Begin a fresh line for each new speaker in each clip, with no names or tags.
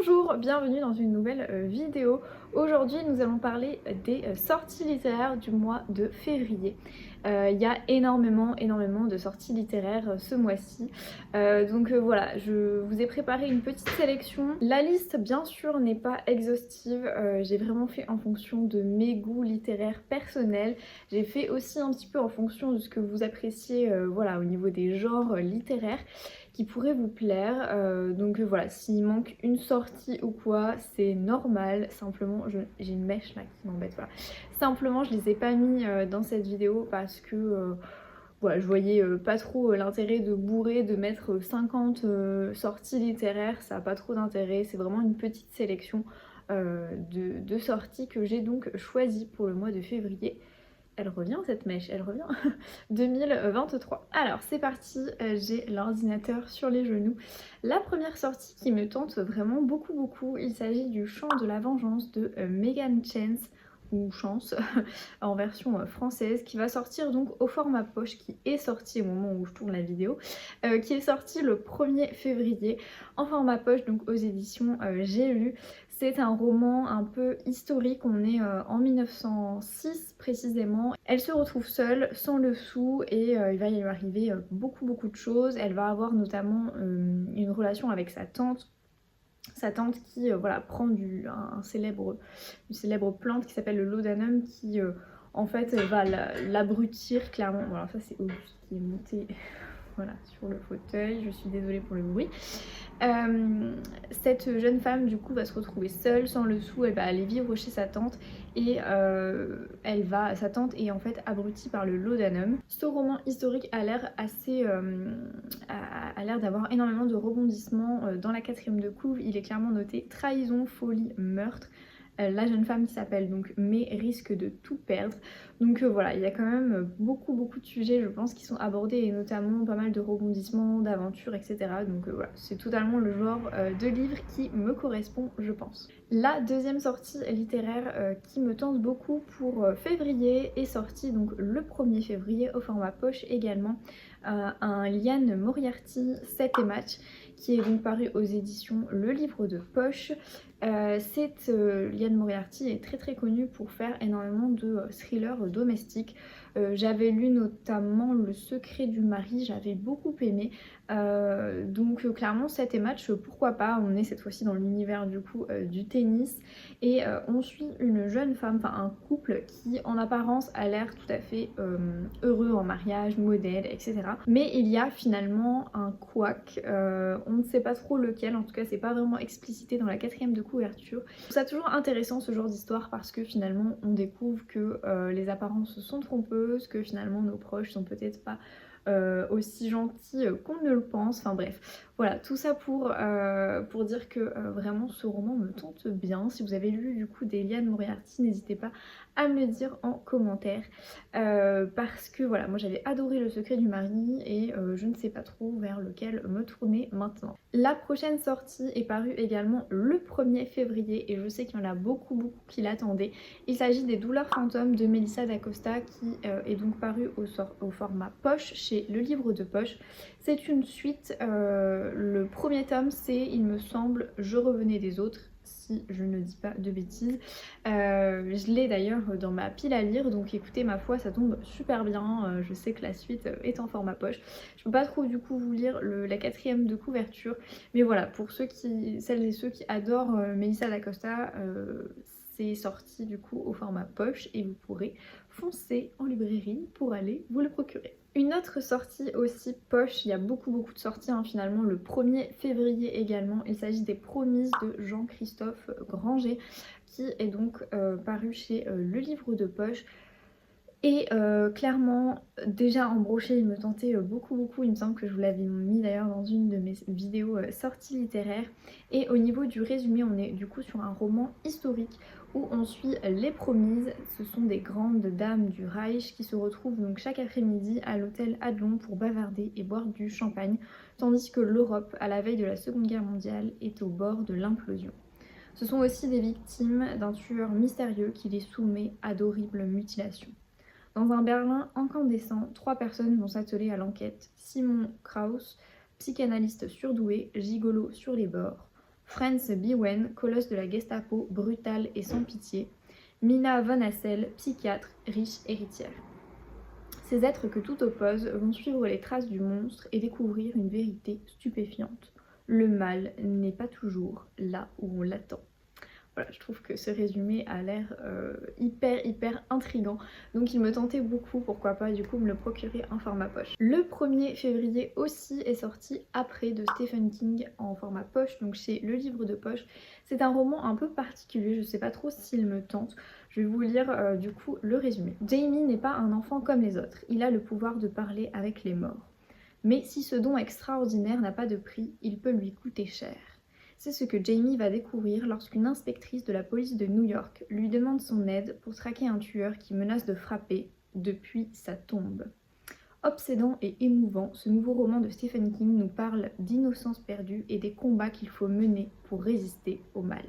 Bonjour, bienvenue dans une nouvelle vidéo. Aujourd'hui nous allons parler des sorties littéraires du mois de février. Il y a énormément de sorties littéraires ce mois-ci. Donc voilà, je vous ai préparé une petite sélection. La liste bien sûr n'est pas exhaustive, j'ai vraiment fait en fonction de mes goûts littéraires personnels. J'ai fait aussi un petit peu en fonction de ce que vous appréciez voilà, au niveau des genres littéraires qui pourrait vous plaire. Donc voilà, s'il manque une sortie ou quoi, c'est normal. Simplement, j'ai une mèche là qui m'embête, voilà. Simplement, je les ai pas mis dans cette vidéo parce que voilà, je voyais pas trop l'intérêt de bourrer, de mettre 50 sorties littéraires, ça a pas trop d'intérêt. C'est vraiment une petite sélection de sorties que j'ai donc choisies pour le mois de février. Elle revient cette mèche, elle revient 2023. Alors c'est parti, j'ai l'ordinateur sur les genoux. La première sortie qui me tente vraiment beaucoup, il s'agit du Chant de la Vengeance de Megan Chance, ou Chance en version française, qui va sortir donc au format poche, qui est sorti au moment où je tourne la vidéo, qui est sorti le 1er février en format poche, donc aux éditions J'ai lu. C'est un roman un peu historique, on est en 1906 précisément. Elle se retrouve seule, sans le sou, et il va y lui arriver beaucoup de choses. Elle va avoir notamment une relation avec sa tante qui voilà, prend une célèbre plante qui s'appelle le laudanum, qui en fait va l'abrutir clairement. Voilà, ça c'est Auguste qui est monté voilà, sur le fauteuil, je suis désolée pour le bruit. Cette jeune femme du coup va se retrouver seule, sans le sou, elle va aller vivre chez sa tante et sa tante est en fait abrutie par le laudanum. Ce roman historique a l'air assez a l'air d'avoir énormément de rebondissements. Dans la 4e de couve, il est clairement noté trahison, folie, meurtre. La jeune femme qui s'appelle donc May risque de tout perdre. Donc voilà, il y a quand même beaucoup de sujets, je pense, qui sont abordés, et notamment pas mal de rebondissements, d'aventures, etc. Donc voilà, c'est totalement le genre de livre qui me correspond, je pense. La deuxième sortie littéraire qui me tente beaucoup pour février est sortie donc le 1er février au format poche également. Un Liane Moriarty 7 et match, qui est donc paru aux éditions Le Livre de Poche. Liane Moriarty est très connue pour faire énormément de thrillers domestiques. J'avais lu notamment Le Secret du Mari, j'avais beaucoup aimé. Donc clairement 7 et match, pourquoi pas. On est cette fois-ci dans l'univers du coup du tennis, et on suit une jeune femme, enfin un couple qui en apparence a l'air tout à fait heureux en mariage, modèle, etc. Mais il y a finalement un couac, on ne sait pas trop lequel, en tout cas c'est pas vraiment explicité dans la 4e de couverture. Je trouve ça toujours intéressant ce genre d'histoire parce que finalement on découvre que les apparences sont trompeuses, que finalement nos proches sont peut-être pas aussi gentils qu'on ne le pense, enfin bref. Voilà, tout ça pour dire que vraiment ce roman me tente bien. Si vous avez lu du coup des Liane Moriarty, n'hésitez pas à me le dire en commentaire. Parce que voilà, moi j'avais adoré Le Secret du Mari et je ne sais pas trop vers lequel me tourner maintenant. La prochaine sortie est parue également le 1er février et je sais qu'il y en a beaucoup qui l'attendaient. Il s'agit des Douleurs fantômes de Melissa d'Acosta, qui est donc paru au format poche chez Le Livre de Poche. C'est une suite, le premier tome c'est, il me semble, Je revenais des autres, si je ne dis pas de bêtises. Je l'ai d'ailleurs dans ma pile à lire, donc écoutez, ma foi ça tombe super bien. Je sais que la suite est en format poche. Je peux pas trop du coup vous lire la 4e de couverture, mais voilà, pour celles et ceux qui adorent Melissa d'Acosta, c'est sorti du coup au format poche et vous pourrez foncer en librairie pour aller vous le procurer. Une autre sortie aussi poche, il y a beaucoup de sorties finalement le 1er février également. Il s'agit des Promises de Jean-Christophe Granger, qui est donc paru chez Le Livre de Poche. Et clairement, déjà en brochet, il me tentait beaucoup. Il me semble que je vous l'avais mis d'ailleurs dans une de mes vidéos sorties littéraires. Et au niveau du résumé, on est du coup sur un roman historique où on suit les Promises. Ce sont des grandes dames du Reich qui se retrouvent donc chaque après-midi à l'hôtel Adlon pour bavarder et boire du champagne, tandis que l'Europe, à la veille de la Seconde Guerre mondiale, est au bord de l'implosion. Ce sont aussi des victimes d'un tueur mystérieux qui les soumet à d'horribles mutilations. Dans un Berlin incandescent, 3 personnes vont s'atteler à l'enquête. Simon Kraus, psychanalyste surdoué, gigolo sur les bords. Franz Bewen, colosse de la Gestapo, brutale et sans pitié. Mina von Hassel, psychiatre, riche héritière. Ces êtres que tout oppose vont suivre les traces du monstre et découvrir une vérité stupéfiante. Le mal n'est pas toujours là où on l'attend. Voilà, je trouve que ce résumé a l'air hyper intriguant. Donc il me tentait beaucoup, pourquoi pas du coup me le procurer en format poche. Le 1er février aussi est sorti Après de Stephen King en format poche, donc chez Le Livre de Poche. C'est un roman un peu particulier, je sais pas trop s'il me tente. Je vais vous lire du coup le résumé. Jamie n'est pas un enfant comme les autres, il a le pouvoir de parler avec les morts. Mais si ce don extraordinaire n'a pas de prix, il peut lui coûter cher. C'est ce que Jamie va découvrir lorsqu'une inspectrice de la police de New York lui demande son aide pour traquer un tueur qui menace de frapper depuis sa tombe. Obsédant et émouvant, ce nouveau roman de Stephen King nous parle d'innocence perdue et des combats qu'il faut mener pour résister au mal.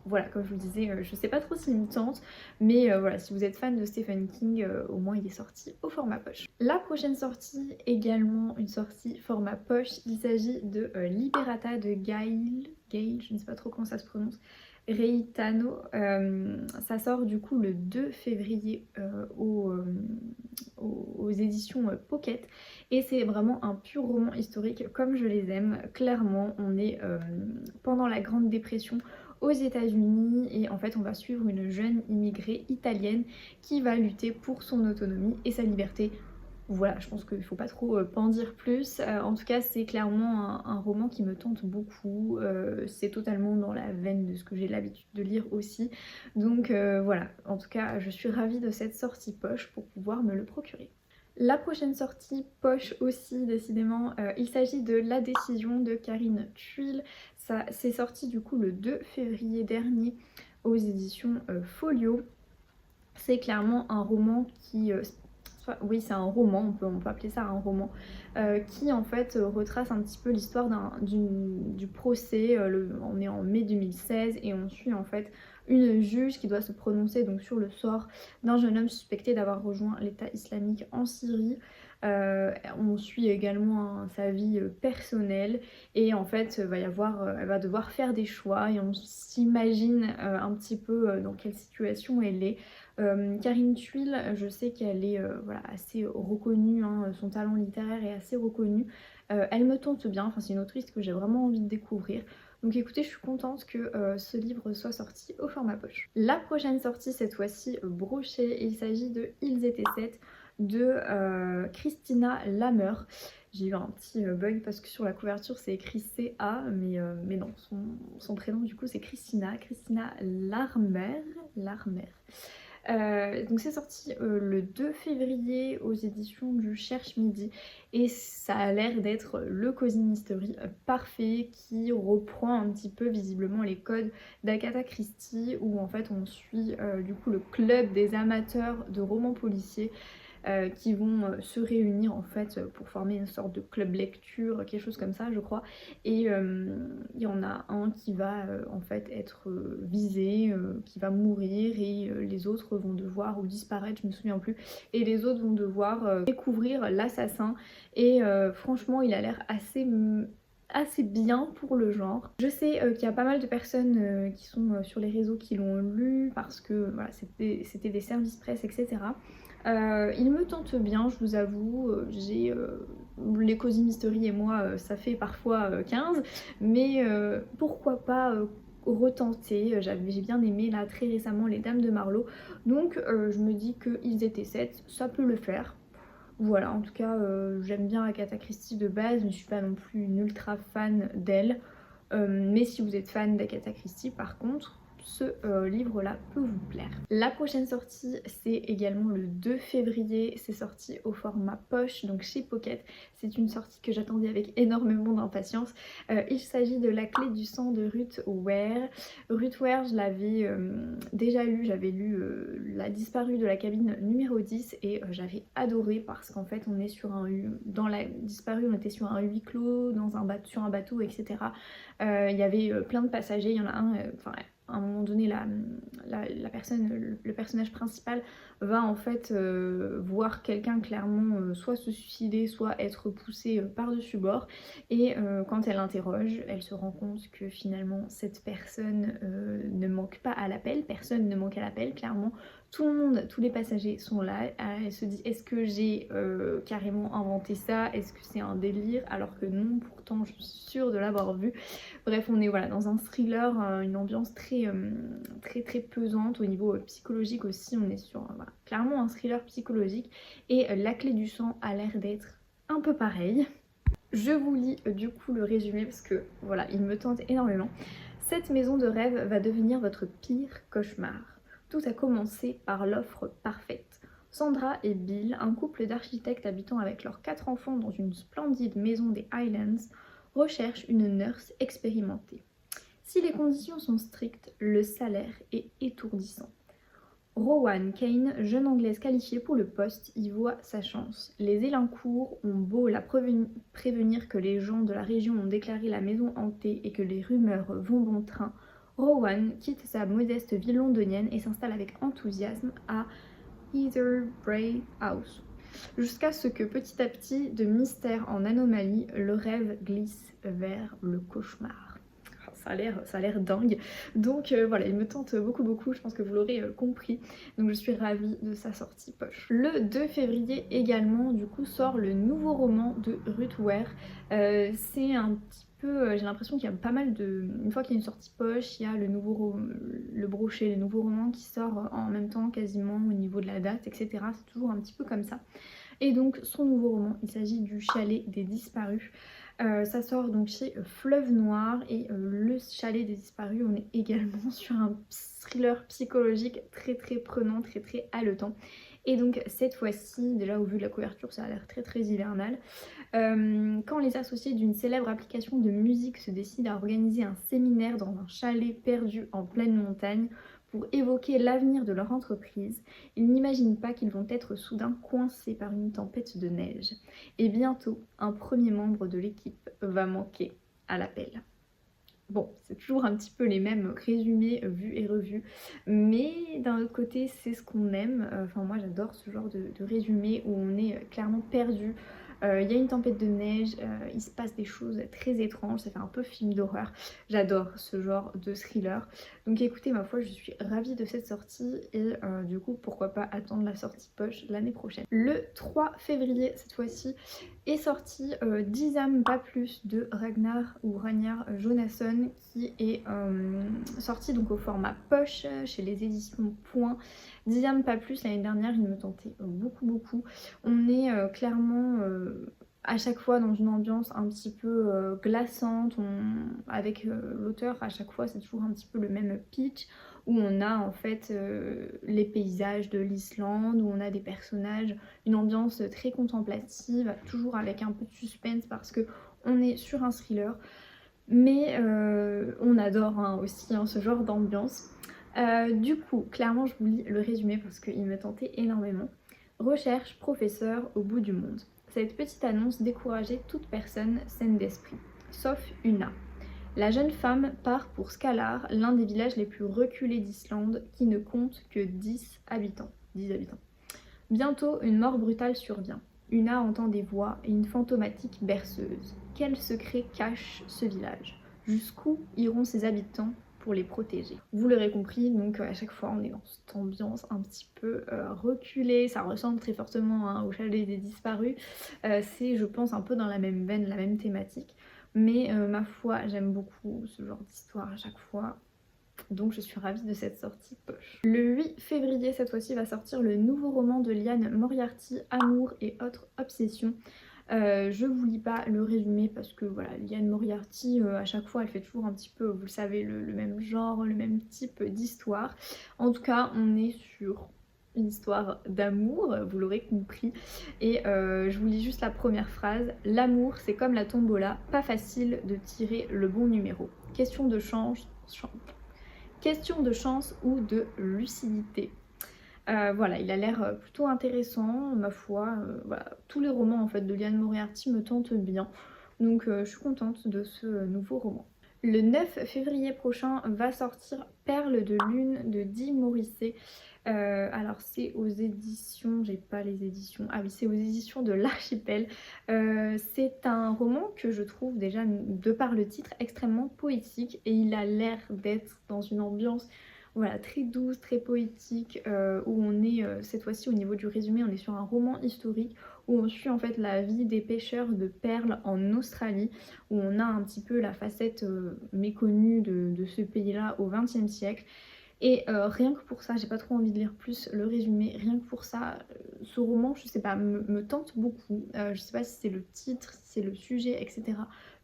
Voilà, comme je vous disais, je sais pas trop s'il me tente, mais voilà, si vous êtes fan de Stephen King, au moins il est sorti au format poche. La prochaine sortie, également une sortie format poche, il s'agit de Liberata de Gail, je ne sais pas trop comment ça se prononce, Reitano. Ça sort du coup le 2 février aux éditions Pocket, et c'est vraiment un pur roman historique comme je les aime. Clairement, on est pendant la Grande Dépression aux États-Unis et en fait on va suivre une jeune immigrée italienne qui va lutter pour son autonomie et sa liberté. Voilà, je pense qu'il ne faut pas trop en dire plus. En tout cas, c'est clairement un roman qui me tente beaucoup. C'est totalement dans la veine de ce que j'ai l'habitude de lire aussi. Donc voilà, en tout cas, je suis ravie de cette sortie poche pour pouvoir me le procurer. La prochaine sortie poche aussi, décidément, il s'agit de La Décision de Karine Thuil. Ça c'est sorti du coup le 2 février dernier aux éditions Folio. C'est clairement un roman qui... oui, c'est un roman, on peut appeler ça un roman, qui en fait retrace un petit peu l'histoire du procès. On est en mai 2016 et on suit en fait une juge qui doit se prononcer donc sur le sort d'un jeune homme suspecté d'avoir rejoint l'État islamique en Syrie. On suit également sa vie personnelle et en fait elle va devoir faire des choix et on s'imagine un petit peu dans quelle situation elle est. Karine Thuil, je sais qu'elle est voilà, assez reconnue, hein, son talent littéraire est assez reconnu. Elle me tente bien, enfin, c'est une autrice que j'ai vraiment envie de découvrir. Donc écoutez, je suis contente que ce livre soit sorti au format poche. La prochaine sortie, cette fois-ci brochée, il s'agit de Ils étaient 7 de Christina Lammer. J'ai eu un petit bug parce que sur la couverture c'est écrit CA, mais non, son prénom du coup c'est Christina Larmer. Donc c'est sorti le 2 février aux éditions du Cherche Midi et ça a l'air d'être le Cozy Mystery parfait qui reprend un petit peu visiblement les codes d'Agatha Christie, où en fait on suit du coup le club des amateurs de romans policiers qui vont se réunir en fait pour former une sorte de club lecture, quelque chose comme ça je crois, et il y en a un qui va en fait être visé, qui va mourir, et les autres vont devoir, ou disparaître, je me souviens plus, et les autres vont devoir découvrir l'assassin, et franchement il a l'air assez bien pour le genre. Je sais qu'il y a pas mal de personnes qui sont sur les réseaux qui l'ont lu parce que voilà, c'était des services presse, etc. Il me tente bien, je vous avoue. J'ai les Cozy Mystery et moi, ça fait parfois 15, mais pourquoi pas retenter. J'ai bien aimé là très récemment Les Dames de Marlowe, donc je me dis qu'ils étaient 7, ça peut le faire. Voilà, en tout cas, j'aime bien Agatha Christie de base, mais je suis pas non plus une ultra fan d'elle. Mais si vous êtes fan d'Agatha Christie, par contre, ce livre-là peut vous plaire. La prochaine sortie, c'est également le 2 février. C'est sorti au format poche, donc chez Pocket. C'est une sortie que j'attendais avec énormément d'impatience. Il s'agit de La Clé du sang de Ruth Ware. Ruth Ware, je l'avais déjà lu. J'avais lu La disparue de la cabine numéro 10 et j'avais adoré parce qu'en fait, on est sur dans La disparue, on était sur un huis clos, sur un bateau, etc. Il y avait plein de passagers. Il y en a un, à un moment donné, la personne, le personnage principal va en fait voir quelqu'un clairement soit se suicider, soit être poussé par-dessus bord. Et quand elle interroge, elle se rend compte que finalement cette personne ne manque pas à l'appel, personne ne manque à l'appel, clairement. Tout le monde, tous les passagers sont là. Elle se dit, est-ce que j'ai carrément inventé ça? Est-ce que c'est un délire? Alors que non, pourtant je suis sûre de l'avoir vu. Bref, on est voilà, dans un thriller, une ambiance très pesante au niveau psychologique aussi. On est sur voilà, clairement un thriller psychologique. Et La Clé du Sang a l'air d'être un peu pareil. Je vous lis du coup le résumé parce que voilà, il me tente énormément. Cette maison de rêve va devenir votre pire cauchemar. Tout a commencé par l'offre parfaite. Sandra et Bill, un couple d'architectes habitant avec leurs 4 enfants dans une splendide maison des Highlands, recherchent une nurse expérimentée. Si les conditions sont strictes, le salaire est étourdissant. Rowan Kane, jeune anglaise qualifiée pour le poste, y voit sa chance. Les Élincourt ont beau la prévenir que les gens de la région ont déclaré la maison hantée et que les rumeurs vont bon train, Rowan quitte sa modeste ville londonienne et s'installe avec enthousiasme à Heather Bray House. Jusqu'à ce que petit à petit, de mystère en anomalie, le rêve glisse vers le cauchemar. Ça a l'air dingue. Donc voilà, il me tente beaucoup, je pense que vous l'aurez compris. Donc je suis ravie de sa sortie poche. Le 2 février également, du coup, sort le nouveau roman de Ruth Ware. C'est un petit peu, j'ai l'impression qu'il y a pas mal de... Une fois qu'il y a une sortie poche, il y a le brochet, le nouveau roman qui sort en même temps quasiment au niveau de la date, etc. C'est toujours un petit peu comme ça. Et donc son nouveau roman, il s'agit du Chalet des Disparus. Ça sort donc chez Fleuve Noir et le Chalet des Disparus, on est également sur un thriller psychologique très prenant, très haletant. Et donc cette fois-ci, déjà au vu de la couverture, ça a l'air très hivernal. Quand les associés d'une célèbre application de musique se décident à organiser un séminaire dans un chalet perdu en pleine montagne pour évoquer l'avenir de leur entreprise, ils n'imaginent pas qu'ils vont être soudain coincés par une tempête de neige. Et bientôt, un premier membre de l'équipe va manquer à l'appel. Bon, c'est toujours un petit peu les mêmes résumés vus et revus, mais d'un autre côté, c'est ce qu'on aime. Enfin, moi, j'adore ce genre de résumé où on est clairement perdu. Il y a une tempête de neige, il se passe des choses très étranges, ça fait un peu film d'horreur. J'adore ce genre de thriller. Donc écoutez, ma foi, je suis ravie de cette sortie et du coup, pourquoi pas attendre la sortie poche l'année prochaine. Le 3 février, cette fois-ci, est sorti 10 âmes pas plus de Ragnar Jonasson qui est sorti donc au format poche chez les éditions Point. 10 âmes pas plus, l'année dernière il me tentait beaucoup. On est clairement à chaque fois dans une ambiance un petit peu glaçante, avec l'auteur à chaque fois c'est toujours un petit peu le même pitch où on a en fait les paysages de l'Islande, où on a des personnages, une ambiance très contemplative, toujours avec un peu de suspense parce que on est sur un thriller, mais on adore aussi ce genre d'ambiance. Du coup, clairement je vous lis le résumé parce qu'il me tentait énormément. Recherche professeur au bout du monde. Cette petite annonce décourageait toute personne saine d'esprit, sauf Una. La jeune femme part pour Skalar, l'un des villages les plus reculés d'Islande qui ne compte que 10 habitants. Bientôt, une mort brutale survient. Una entend des voix et une fantomatique berceuse. Quel secret cache ce village? Jusqu'où iront ses habitants pour les protéger? Vous l'aurez compris, donc à chaque fois on est dans cette ambiance un petit peu reculée, ça ressemble très fortement au Chalet des Disparus. C'est je pense un peu dans la même veine, la même thématique. Mais ma foi, j'aime beaucoup ce genre d'histoire à chaque fois. Donc je suis ravie de cette sortie poche. Le 8 février, cette fois-ci, va sortir le nouveau roman de Liane Moriarty, Amour et autres obsessions. Je vous lis pas le résumé parce que voilà, Liane Moriarty, à chaque fois, elle fait toujours un petit peu, vous le savez, le même genre, le même type d'histoire. En tout cas, on est sur une histoire d'amour, vous l'aurez compris. Et je vous lis juste la première phrase. L'amour, c'est comme la tombola, pas facile de tirer le bon numéro. Question de chance ou de lucidité. Voilà, il a l'air plutôt intéressant, ma foi. Voilà, tous les romans en fait de Liane Moriarty me tentent bien. Donc je suis contente de ce nouveau roman. Le 9 février prochain va sortir Perles de lune de Di Morisset. Alors c'est aux éditions, j'ai pas les éditions, ah oui c'est aux éditions de l'Archipel. C'est un roman que je trouve déjà de par le titre extrêmement poétique et il a l'air d'être dans une ambiance voilà, très douce, très poétique, où on est cette fois-ci au niveau du résumé, on est sur un roman historique où on suit en fait la vie des pêcheurs de perles en Australie, où on a un petit peu la facette méconnue de ce pays-là au XXe siècle. Et rien que pour ça, j'ai pas trop envie de lire plus le résumé, rien que pour ça, ce roman, je sais pas, me tente beaucoup. Je sais pas si c'est le titre, si c'est le sujet, etc.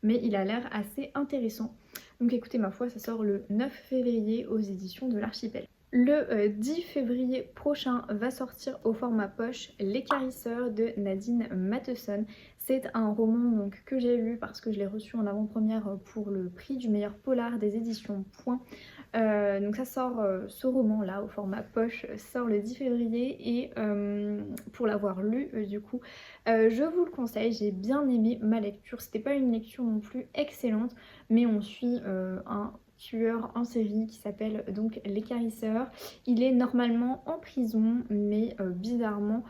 Mais il a l'air assez intéressant. Donc écoutez, ma foi, ça sort le 9 février aux éditions de l'Archipel. Le 10 février prochain va sortir au format poche L'écarisseur de Nadine Matheson. C'est un roman donc, que j'ai lu parce que je l'ai reçu en avant-première pour le prix du meilleur polar des éditions Point. Donc ça sort, ce roman là au format poche sort le 10 février et pour l'avoir lu du coup je vous le conseille, j'ai bien aimé ma lecture. C'était pas une lecture non plus excellente mais on suit un tueur en série qui s'appelle donc l'écarisseur. Il est normalement en prison mais bizarrement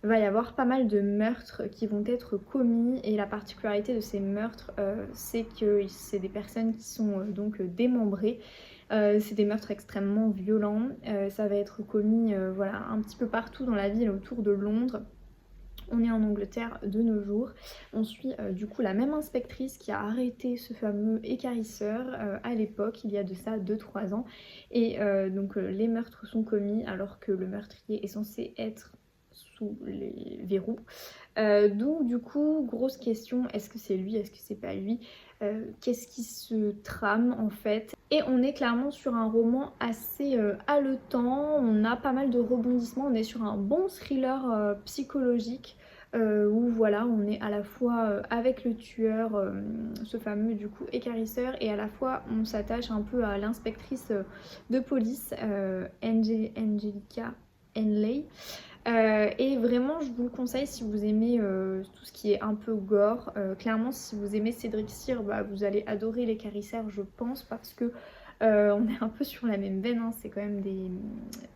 il va y avoir pas mal de meurtres qui vont être commis et la particularité de ces meurtres c'est que c'est des personnes qui sont donc démembrées. C'est des meurtres extrêmement violents, ça va être commis voilà, un petit peu partout dans la ville autour de Londres. On est en Angleterre de nos jours. On suit du coup la même inspectrice qui a arrêté ce fameux écarisseur à l'époque, il y a de ça 2-3 ans. Et donc les meurtres sont commis alors que le meurtrier est censé être sous les verrous. Donc du coup, grosse question, est-ce que c'est lui, est-ce que c'est pas lui? Qu'est-ce qui se trame en fait? Et on est clairement sur un roman assez haletant, on a pas mal de rebondissements, on est sur un bon thriller psychologique où voilà, on est à la fois avec le tueur, ce fameux du coup écarisseur, et à la fois on s'attache un peu à l'inspectrice de police, Angelica Henley. Et vraiment je vous le conseille si vous aimez tout ce qui est un peu gore. Clairement si vous aimez Cédric Cyr, bah, vous allez adorer l'écarisseur je pense parce que on est un peu sur la même veine, hein. C'est quand même des...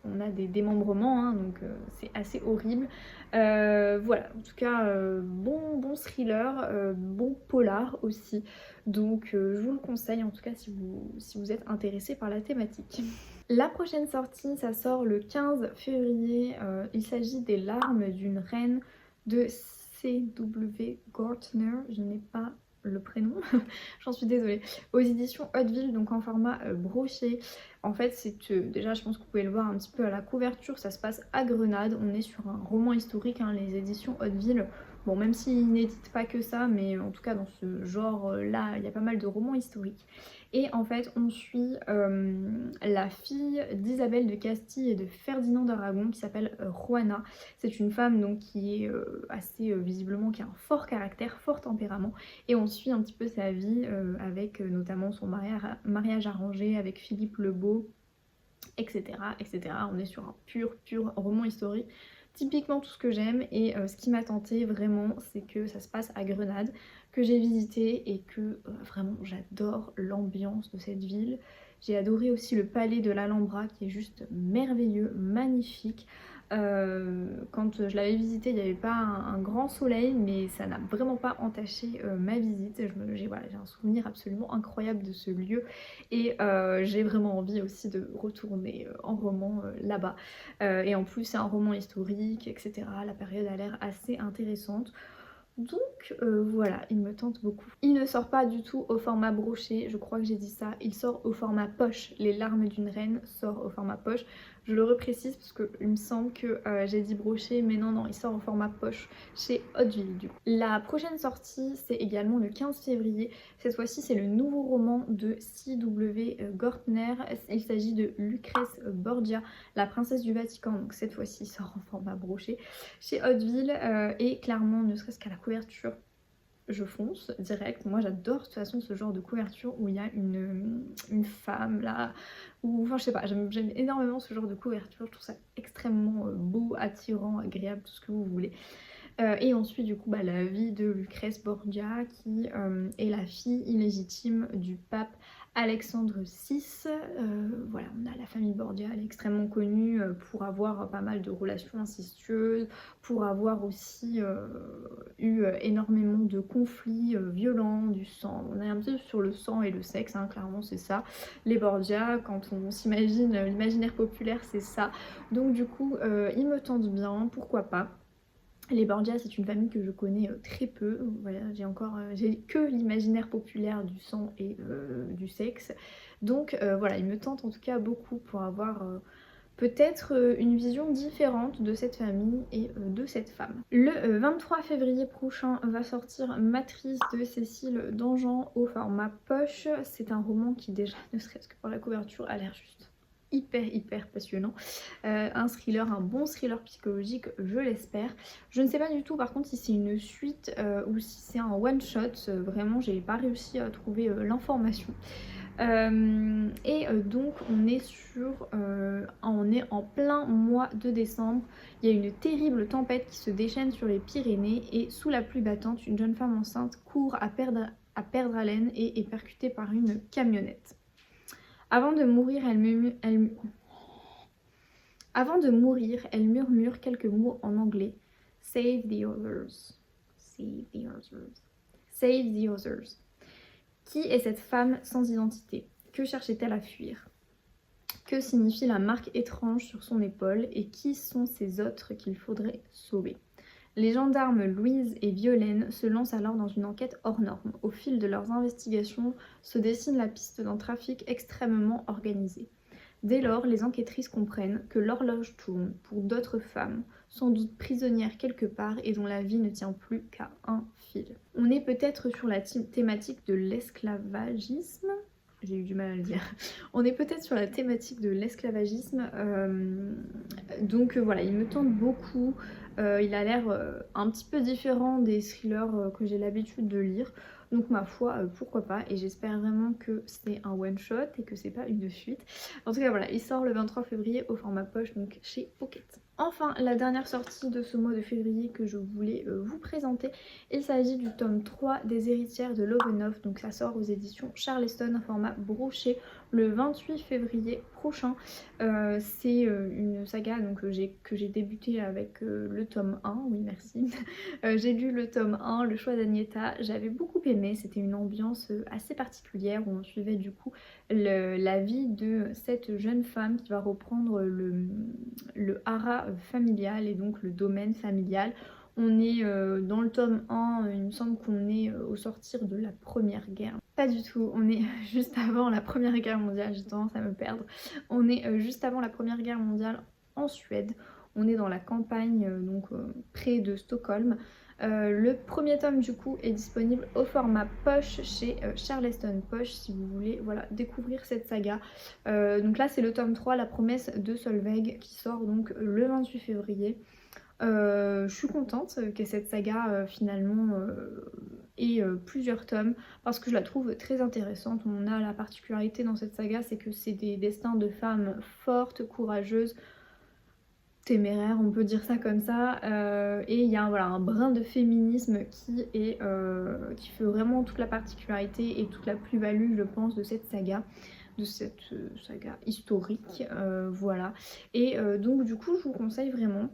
On a des démembrements, hein, donc c'est assez horrible. Voilà, en tout cas, bon thriller, bon polar aussi. Donc je vous le conseille en tout cas si vous êtes intéressé par la thématique. La prochaine sortie, ça sort le 15 février. Il s'agit des larmes d'une reine de C.W. Gortner. Je n'ai pas le prénom, j'en suis désolée. Aux éditions Hauteville, donc en format broché. En fait, c'est déjà, je pense que vous pouvez le voir un petit peu à la couverture, ça se passe à Grenade. On est sur un roman historique, hein, les éditions Hauteville. Bon, même s'ils n'éditent pas que ça, mais en tout cas dans ce genre-là, il y a pas mal de romans historiques. Et en fait, on suit la fille d'Isabelle de Castille et de Ferdinand d'Aragon qui s'appelle Juana. C'est une femme donc qui est assez visiblement qui a un fort caractère, fort tempérament. Et on suit un petit peu sa vie avec notamment son mariage arrangé avec Philippe le Beau, etc., etc. On est sur un pur roman historique. Typiquement tout ce que j'aime et ce qui m'a tenté vraiment c'est que ça se passe à Grenade, que j'ai visité et que vraiment j'adore l'ambiance de cette ville. J'ai adoré aussi le palais de l'Alhambra qui est juste merveilleux, magnifique. Quand je l'avais visité, il n'y avait pas un grand soleil, mais ça n'a vraiment pas entaché ma visite. J'ai un souvenir absolument incroyable de ce lieu et j'ai vraiment envie aussi de retourner en roman là-bas. Et en plus, c'est un roman historique, etc. La période a l'air assez intéressante. Donc voilà, il me tente beaucoup. Il ne sort pas du tout au format broché, je crois que j'ai dit ça. Il sort au format poche. Les larmes d'une reine sort au format poche. Je le reprécise parce qu'il me semble que j'ai dit broché, mais non, il sort au format poche chez Hauteville du coup. La prochaine sortie, c'est également le 15 février. Cette fois-ci, c'est le nouveau roman de C.W. Gortner. Il s'agit de Lucrèce Borgia, la princesse du Vatican. Donc cette fois-ci, il sort en format broché chez Hauteville. Et clairement, ne serait-ce qu'à la couverture, je fonce direct. Moi j'adore de toute façon ce genre de couverture où il y a une femme là, ou enfin je sais pas, j'aime énormément ce genre de couverture, je trouve ça extrêmement beau, attirant, agréable, tout ce que vous voulez. Et ensuite du coup la vie de Lucrèce Borgia qui est la fille illégitime du pape Alexandre VI, voilà, on a la famille Borgia, elle est extrêmement connue pour avoir pas mal de relations incestueuses, pour avoir aussi eu énormément de conflits violents, du sang. On est un peu sur le sang et le sexe, hein, clairement c'est ça. Les Borgia, quand on s'imagine l'imaginaire populaire, c'est ça. Donc du coup, ils me tentent bien, pourquoi pas. Les Borgia, c'est une famille que je connais très peu. Voilà, j'ai que l'imaginaire populaire du sang et du sexe. Donc voilà, il me tente en tout cas beaucoup pour avoir peut-être une vision différente de cette famille et de cette femme. Le 23 février prochain va sortir Matrice de Cécile Dangean au format poche. C'est un roman qui déjà, ne serait-ce que par la couverture, a l'air juste hyper passionnant. Un thriller, un bon thriller psychologique, je l'espère. Je ne sais pas du tout par contre si c'est une suite ou si c'est un one shot. Vraiment, j'ai pas réussi à trouver l'information. Donc on est en plein mois de décembre. Il y a une terrible tempête qui se déchaîne sur les Pyrénées et sous la pluie battante, une jeune femme enceinte court à perdre haleine et est percutée par une camionnette. Avant de mourir, elle murmure quelques mots en anglais. Save the others. Save the others. Save the others. Qui est cette femme sans identité? Que cherchait-elle à fuir? Que signifie la marque étrange sur son épaule et qui sont ces autres qu'il faudrait sauver? Les gendarmes Louise et Violaine se lancent alors dans une enquête hors norme. Au fil de leurs investigations se dessine la piste d'un trafic extrêmement organisé. Dès lors, les enquêtrices comprennent que l'horloge tourne pour d'autres femmes, sans doute prisonnières quelque part et dont la vie ne tient plus qu'à un fil. On est peut-être sur la thématique de l'esclavagisme. J'ai eu du mal à le dire. On est peut-être sur la thématique de l'esclavagisme. Donc voilà, il me tente beaucoup. Il a l'air un petit peu différent des thrillers que j'ai l'habitude de lire. Donc ma foi, pourquoi pas. Et j'espère vraiment que c'est un one shot et que c'est pas une suite. En tout cas voilà, il sort le 23 février au format poche, donc chez Pocket. Enfin, la dernière sortie de ce mois de février que je voulais vous présenter, il s'agit du tome 3 des Héritières de Lovenov. Donc ça sort aux éditions Charleston, un format broché le 28 février prochain. C'est une saga donc, que j'ai débuté avec le tome 1, oui merci. J'ai lu le tome 1, Le choix d'Agneta, j'avais beaucoup aimé, c'était une ambiance assez particulière où on suivait du coup la vie de cette jeune femme qui va reprendre le haras familial et donc le domaine familial. On est dans le tome 1, il me semble qu'on est au sortir de la première guerre. Pas du tout, on est juste avant la première guerre mondiale, j'ai tendance à me perdre. On est juste avant la première guerre mondiale en Suède. On est dans la campagne, donc près de Stockholm. Le premier tome du coup est disponible au format poche chez Charleston Poche si vous voulez voilà, découvrir cette saga. Donc là c'est le tome 3, La promesse de Solveig qui sort donc le 28 février. Je suis contente que cette saga finalement ait plusieurs tomes parce que je la trouve très intéressante. On a la particularité dans cette saga, c'est que c'est des destins de femmes fortes, courageuses, téméraire, on peut dire ça comme ça, et il y a voilà, un brin de féminisme qui fait vraiment toute la particularité et toute la plus-value je pense de cette saga historique, voilà. Et donc du coup je vous conseille vraiment,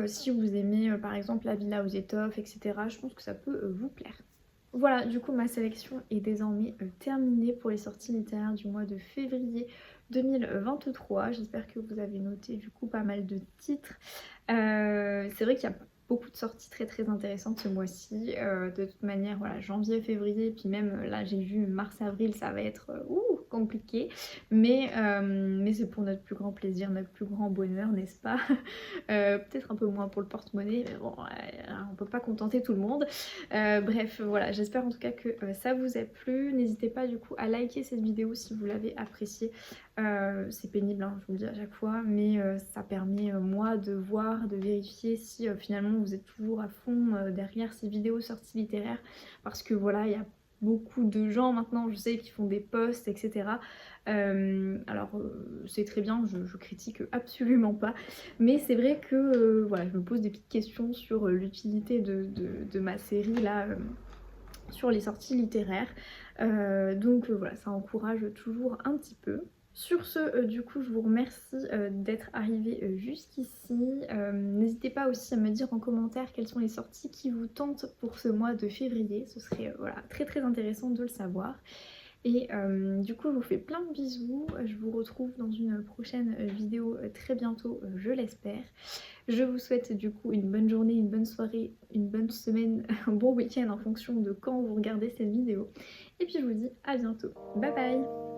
si vous aimez par exemple La Villa aux étoffes, etc., je pense que ça peut vous plaire. Voilà, du coup ma sélection est désormais terminée pour les sorties littéraires du mois de février 2023. J'espère que vous avez noté du coup pas mal de titres. C'est vrai qu'il y a beaucoup de sorties très intéressantes ce mois-ci. De toute manière, voilà, janvier, février, puis même là j'ai vu mars-avril, ça va être compliqué. Mais c'est pour notre plus grand plaisir, notre plus grand bonheur, n'est-ce pas? Peut-être un peu moins pour le porte-monnaie, mais bon, on peut pas contenter tout le monde. Bref, voilà, j'espère en tout cas que ça vous a plu. N'hésitez pas du coup à liker cette vidéo si vous l'avez appréciée. C'est pénible, hein, je vous le dis à chaque fois, mais ça permet moi de voir, de vérifier si finalement vous êtes toujours à fond derrière ces vidéos sorties littéraires, parce que voilà, il y a beaucoup de gens maintenant, je sais, qui font des posts, etc. Alors c'est très bien, je critique absolument pas, mais c'est vrai que voilà, je me pose des petites questions sur l'utilité de ma série là. sur les sorties littéraires. Donc voilà, ça encourage toujours un petit peu. Sur ce, du coup, je vous remercie d'être arrivé jusqu'ici. N'hésitez pas aussi à me dire en commentaire quelles sont les sorties qui vous tentent pour ce mois de février. Ce serait voilà, très très intéressant de le savoir. Et du coup, je vous fais plein de bisous. Je vous retrouve dans une prochaine vidéo très bientôt, je l'espère. Je vous souhaite du coup une bonne journée, une bonne soirée, une bonne semaine, un bon week-end en fonction de quand vous regardez cette vidéo. Et puis je vous dis à bientôt. Bye bye!